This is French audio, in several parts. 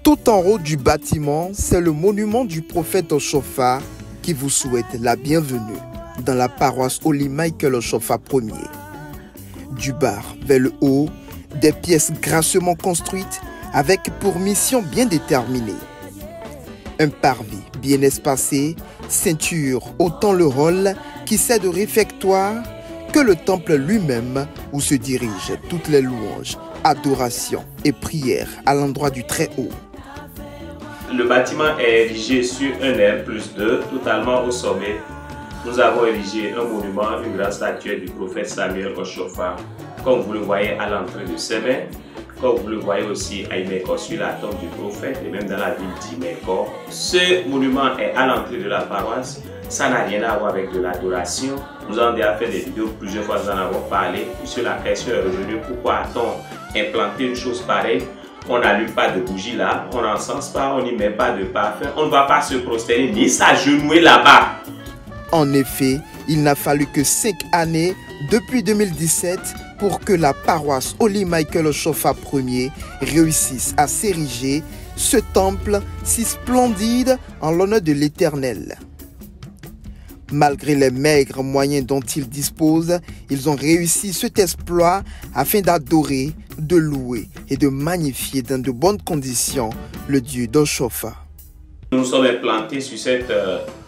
Tout en haut du bâtiment, c'est le monument du prophète Oshofa qui vous souhaite la bienvenue dans la paroisse Holy Michael Oshofa Ier. Du bas vers le haut, des pièces gracieusement construites avec pour mission bien déterminée. Un parvis bien espacé ceinture autant le rôle qui sert de réfectoire que le temple lui-même où se dirigent toutes les louanges, adorations et prières à l'endroit du Très-Haut. Le bâtiment est érigé sur un R+2, totalement au sommet. Nous avons érigé un monument, une grande statue du prophète Samuel Oshofa, comme vous le voyez à l'entrée de Semen, comme vous le voyez aussi à Imeko sur la tombe du prophète et même dans la ville d'Imeko. Ce monument est à l'entrée de la paroisse. Ça n'a rien à voir avec de l'adoration. Nous avons déjà fait des vidéos plusieurs fois, nous en avons parlé. Sur la question est revenue, pourquoi a-t-on implanté une chose pareille? On n'allume pas de bougie là, on n'encense pas, on n'y met pas de parfum, on ne va pas se prosterner ni s'agenouiller là-bas. En effet, il n'a fallu que 5 années depuis 2017 pour que la paroisse Holy Michael Oshofa Ier réussisse à s'ériger ce temple si splendide en l'honneur de l'Éternel. Malgré les maigres moyens dont ils disposent, ils ont réussi cet exploit afin d'adorer, de louer et de magnifier dans de bonnes conditions le Dieu d'Oshofa. Nous sommes implantés sur cette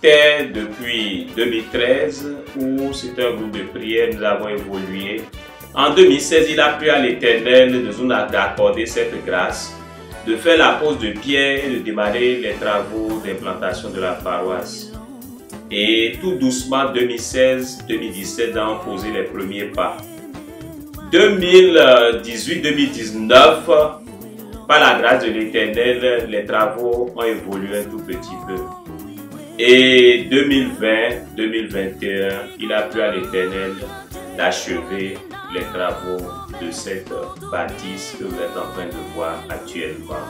terre depuis 2013 où c'est un groupe de prière, nous avons évolué. En 2016, il a plu à l'Éternel de nous accorder cette grâce, de faire la pose de pierre et de démarrer les travaux d'implantation de la paroisse. Et tout doucement, 2016-2017, nous avons posé les premiers pas. 2018-2019, par la grâce de l'Éternel, les travaux ont évolué un tout petit peu. Et 2020-2021, il a plu à l'Éternel d'achever les travaux de cette bâtisse que vous êtes en train de voir actuellement.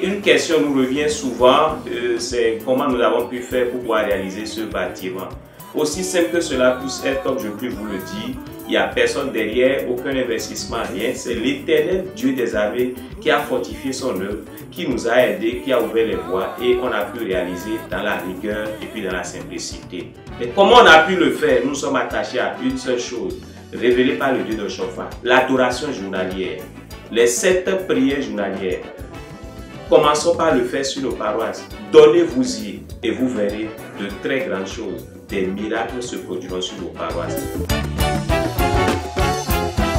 Une question nous revient souvent, c'est comment nous avons pu faire pour pouvoir réaliser ce bâtiment. Aussi simple que cela puisse être, comme je puis vous le dire, il n'y a personne derrière, aucun investissement, rien. C'est l'Éternel Dieu des armées qui a fortifié son œuvre, qui nous a aidés, qui a ouvert les voies et on a pu réaliser dans la rigueur et puis dans la simplicité. Mais comment on a pu le faire? Nous sommes attachés à une seule chose, révélée par le Dieu d'Oshofa, l'adoration journalière, les 7 prières journalières. Commençons par le faire sur nos paroisses. Donnez-vous-y et vous verrez de très grandes choses. Des miracles se produiront sur nos paroisses.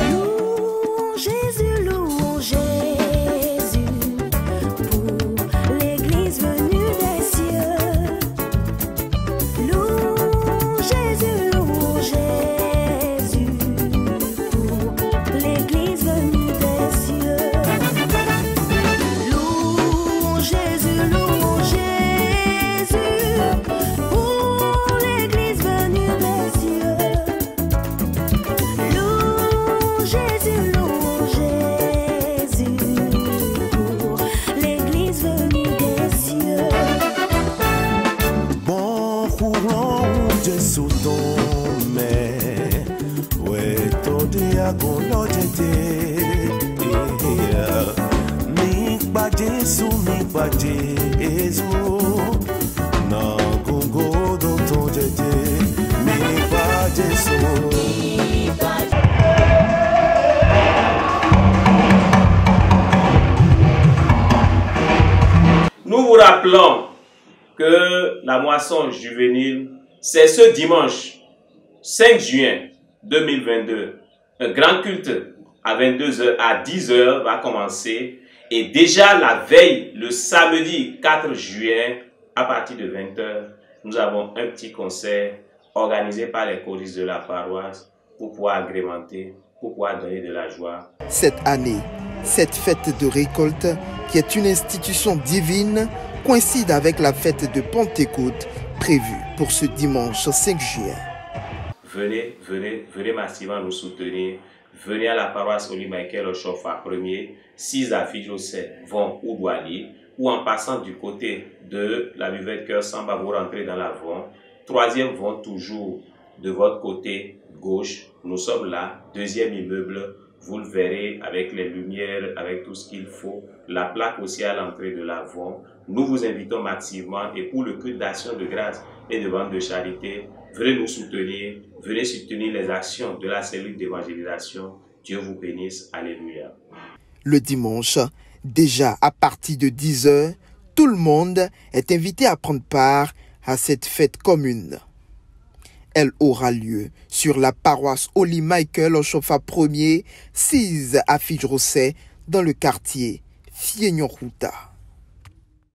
Louons Jésus, louons Jésus, pour l'Église venue des cieux. Louons Jésus, pour l'Église venue des cieux. Louons Jésus, pour l'Église venue des cieux. Louons Jésus, pour l'Église venue des cieux. Bon courant de Sodome, ouais, tout diagonal mi pa Jésus, na gongo do ton mi pa Jésus. Nous vous rappelons que la moisson juvénile, c'est ce dimanche 5 juin 2022. Un grand culte à 22h, à 10h va commencer. Et déjà la veille, le samedi 4 juin, à partir de 20h, nous avons un petit concert organisé par les choristes de la paroisse pour pouvoir agrémenter, pour pouvoir donner de la joie. Cette année, cette fête de récolte, qui est une institution divine, coïncide avec la fête de Pentecôte prévue pour ce dimanche 5 juillet. Venez massivement nous soutenir. Venez à la paroisse Holy Michael Oshofa Ier. 6 affiches au 7 vont ou Doualier, ou en passant du côté de la buvette Cœur Samba, vous rentrez dans l'Avon. 3e vont toujours de votre côté gauche. Nous sommes là, 2e immeuble Vous le verrez avec les lumières, avec tout ce qu'il faut. La plaque aussi à l'entrée de l'Avent. Nous vous invitons massivement et pour le culte d'action de grâce et de vente de charité, venez nous soutenir, venez soutenir les actions de la cellule d'évangélisation. Dieu vous bénisse. Alléluia. Le dimanche, déjà à partir de 10h, tout le monde est invité à prendre part à cette fête commune. Elle aura lieu sur la paroisse Holy Michael Oshofa 1er, 6 à Fijrosset, dans le quartier Fienyon-Routa.